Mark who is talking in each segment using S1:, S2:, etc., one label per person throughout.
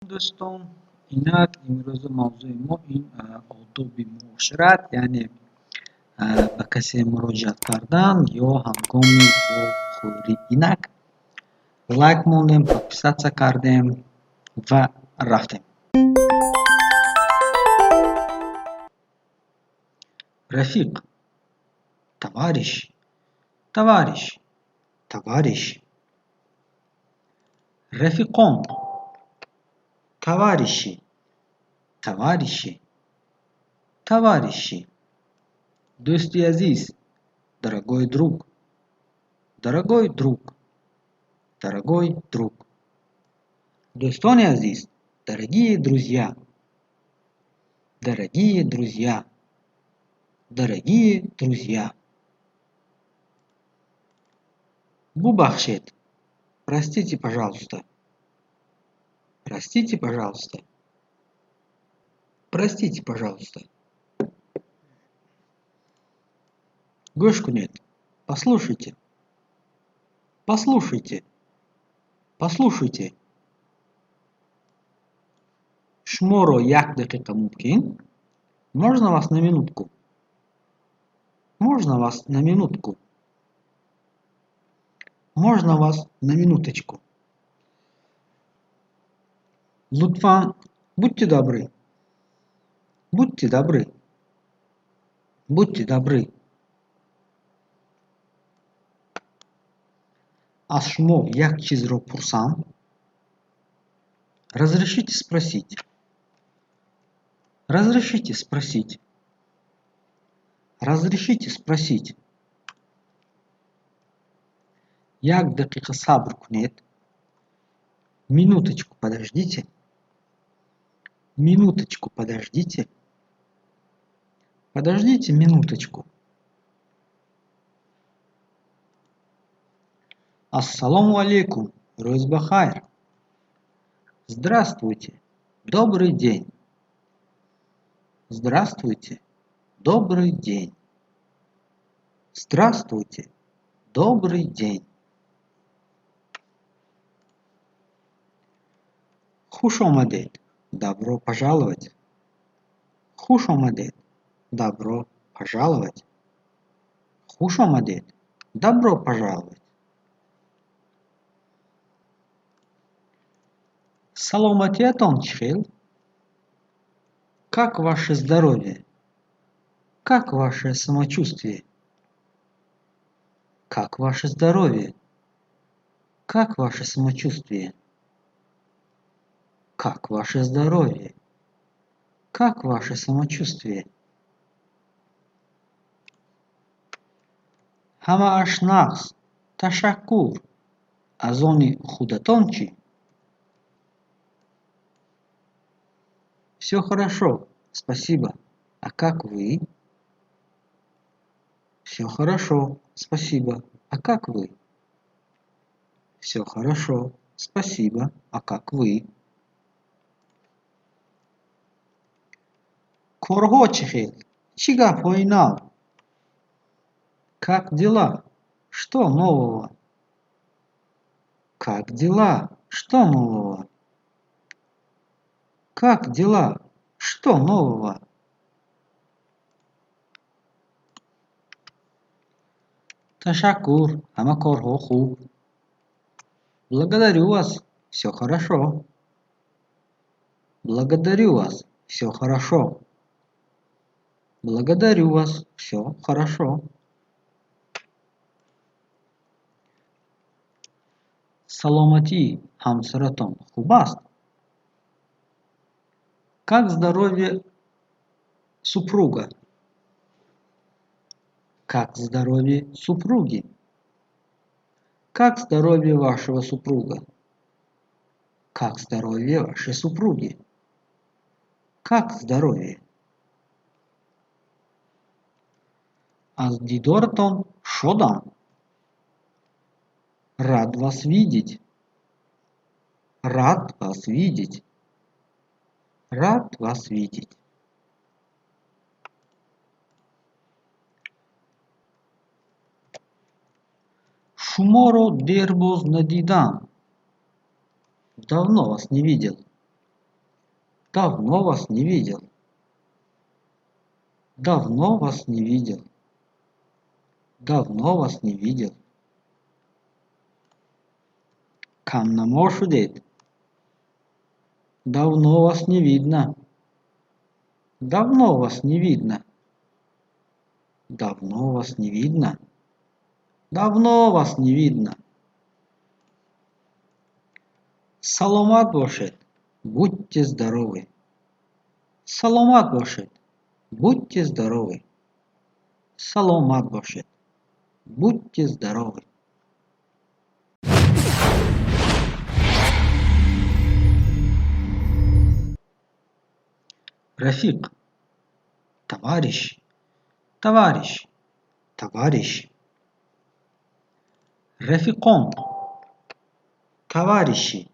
S1: دوستان اینک امروز موضوع ما این آداب معاشرت یعنی به کسی مراجعت کردن یا هنگامی غذاخوری اینک лайк мондем подписаться кардем ва рафтем. Рафиқ, товарищ, товарищ, товарищ. Рафиқон, товарищи, товарищи, товарищи. Дӯсти азиз, дорогой друг, дорогой друг, дорогой друг. Достони азиз, дорогие друзья, дорогие друзья, дорогие друзья. Бубахшед, простите, пожалуйста, простите, пожалуйста, простите, пожалуйста. Гӯш кунед, послушайте, послушайте, послушайте. Шуморо як дақиқа мумкин? Можно вас на минутку? Можно вас на минутку? Можно вас на минуточку? Лутфан, будьте добры, будьте добры, будьте добры. Аз шумо як чизро пурсам? Разрешите спросить? Разрешите спросить? Разрешите спросить? Як дақиқа сабр кунед? Минуточку подождите. Минуточку подождите. Подождите минуточку. Ассаламу алейкум. Рӯз бахайр. Здравствуйте. Добрый день. Здравствуйте. Добрый день. Здравствуйте. Добрый день. Хуш омадед. Добро пожаловать. Хуш омадед. Добро пожаловать. Хуш омадед. Добро пожаловать. Саломатиатон чхел. Как ваше здоровье? Как ваше самочувствие? Как ваше здоровье? Как ваше самочувствие? Как ваше здоровье? Как ваше самочувствие? Хама ашнахс. Ташаккур. Азони худатон чи? Все хорошо, спасибо. А как вы? Все хорошо, спасибо. А как вы? Все хорошо, спасибо. А как вы? Корго чехел. Чига поинал. Как дела? Что нового? Как дела? Что нового? Как дела? Что нового? Ташаккур, ама корго хуб. Благодарю вас, все хорошо. Благодарю вас, все хорошо. Благодарю вас, все хорошо. Саломати хамсаратон хубаст. Как здоровье супруга? Как здоровье супруги? Как здоровье вашего супруга? Как здоровье вашей супруги? Как здоровье? Аз дидортон шодам. Рад вас видеть. Рад вас видеть. Рад вас видеть. Шуморо дербоз надидам. Давно вас не видел. Давно вас не видел. Давно вас не видел. Давно вас не видел. Kam namo shuded. Давно вас не видно. Давно вас не видно. Давно вас не видно. Давно вас не видно. Саломат бошед. Будьте здоровы. Саломат бошед. Будьте здоровы. Саломат бошед. Будьте здоровы. Рафик. Товарищ. Товарищ. Товарищ. Рафикон. Товарищи.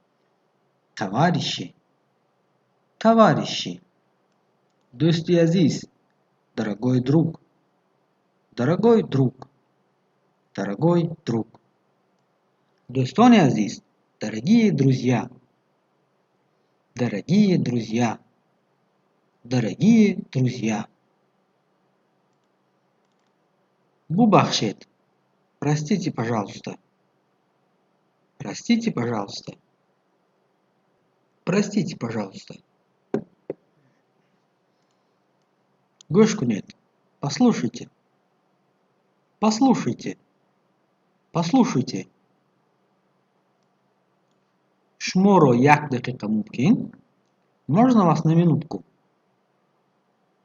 S1: Товарищи. Товарищи. Дости азиз. Дорогой друг. Дорогой друг. Дорогой друг. Достони азиз. Дорогие друзья. Дорогие друзья. Дорогие друзья. Бубахшет. Простите, пожалуйста. Простите, пожалуйста. Простите, пожалуйста. Гошку нет. Послушайте. Послушайте. Послушайте. Шморо як дакика мумкин? Можно вас на минутку?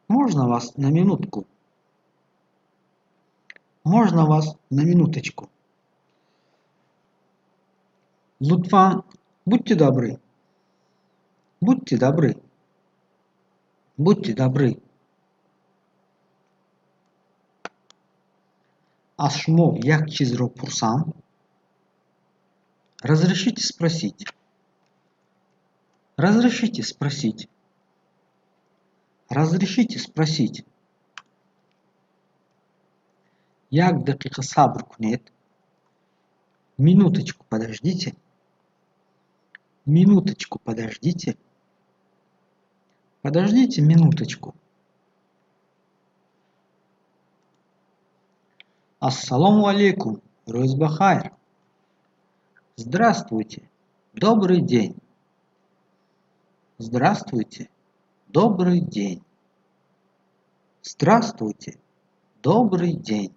S1: Можно вас на минутку? Можно вас на минуточку? Лутфан, будьте добры. Будьте добры. Будьте добры. Ашмо як чизро пурсам? Разрешите спросить. Разрешите спросить. Разрешите спросить. Як дакика сабр кунет? Минуточку подождите. Минуточку подождите. Подождите минуточку. Ассаламу алейкум. Ройсбахайр. Здравствуйте. Добрый день. Здравствуйте. Добрый день. Здравствуйте. Добрый день.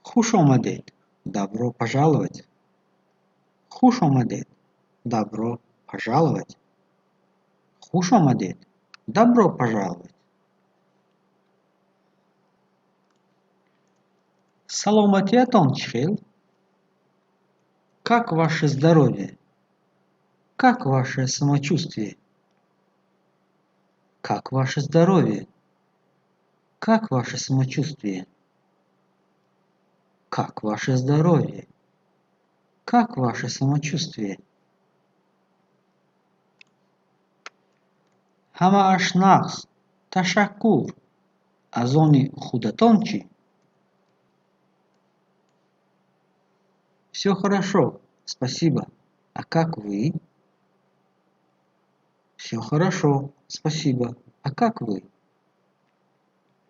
S1: Хушомадет. Добро пожаловать. Хушомадет. Добро пожаловать. Хушомадет. Добро пожаловать. Саломатиатон чхел. Как ваше здоровье? Как ваше самочувствие? Как ваше здоровье? Как ваше самочувствие? Как ваше здоровье? Как ваше самочувствие? Хама ашнахс, ташакур, азони худатончи. Все хорошо, спасибо. А как вы? Все хорошо, спасибо. А как вы?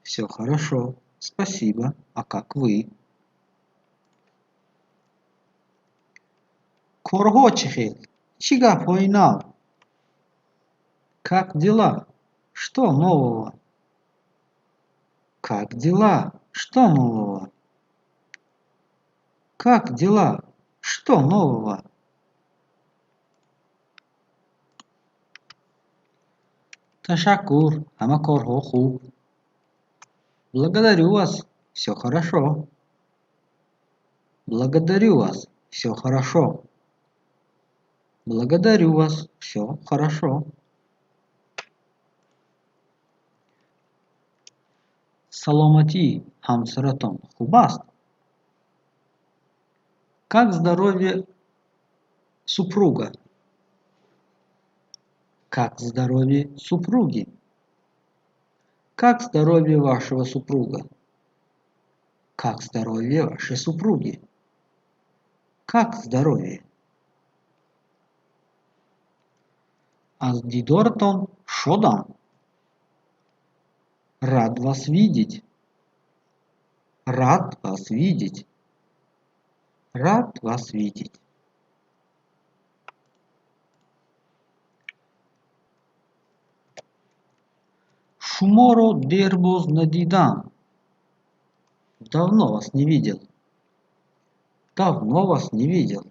S1: Все хорошо, спасибо. А как вы? Коргочихел, чига поинал. Как дела? Что нового? Как дела? Что нового? Как дела? Что нового? Ташакур, амакорхо хуб. Благодарю вас, все хорошо. Благодарю вас, все хорошо. Благодарю вас, все хорошо. Саломати хамсаратон хубаст. Как здоровье супруга? Как здоровье супруги? Как здоровье вашего супруга? Как здоровье вашей супруги? Как здоровье? از دیدارتان شدم. رад вас видеть. Рад вас видеть. Рад вас видеть. شما رو دیر باز ندیدم. Давно вас не видел. Давно вас не видел.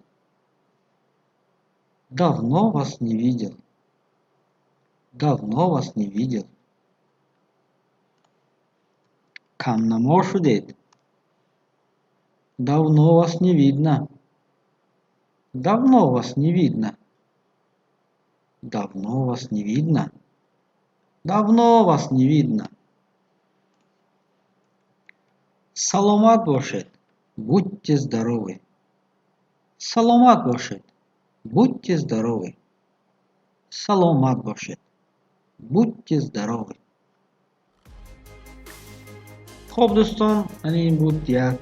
S1: Давно вас не видел. Давно вас не видел. کم نما شدید. Давно вас не видно. Давно вас не видно. Давно вас не видно. Давно вас не видно. Саломат бошед. Будьте здоровы. Саломат бошед. Будьте здоровы. Саломат бошед. Будьте здоровы. خب دوستان، این بود یک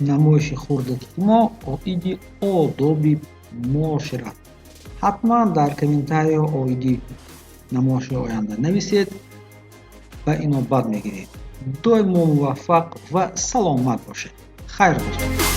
S1: نمایش خردی ما اویدی آدابی معاشرت. حتما در کامنت‌های اویدی نمایش آینده نویسید و اینو بعد میگیرید. دائما موفق و سلامت باشید. خیر باشید.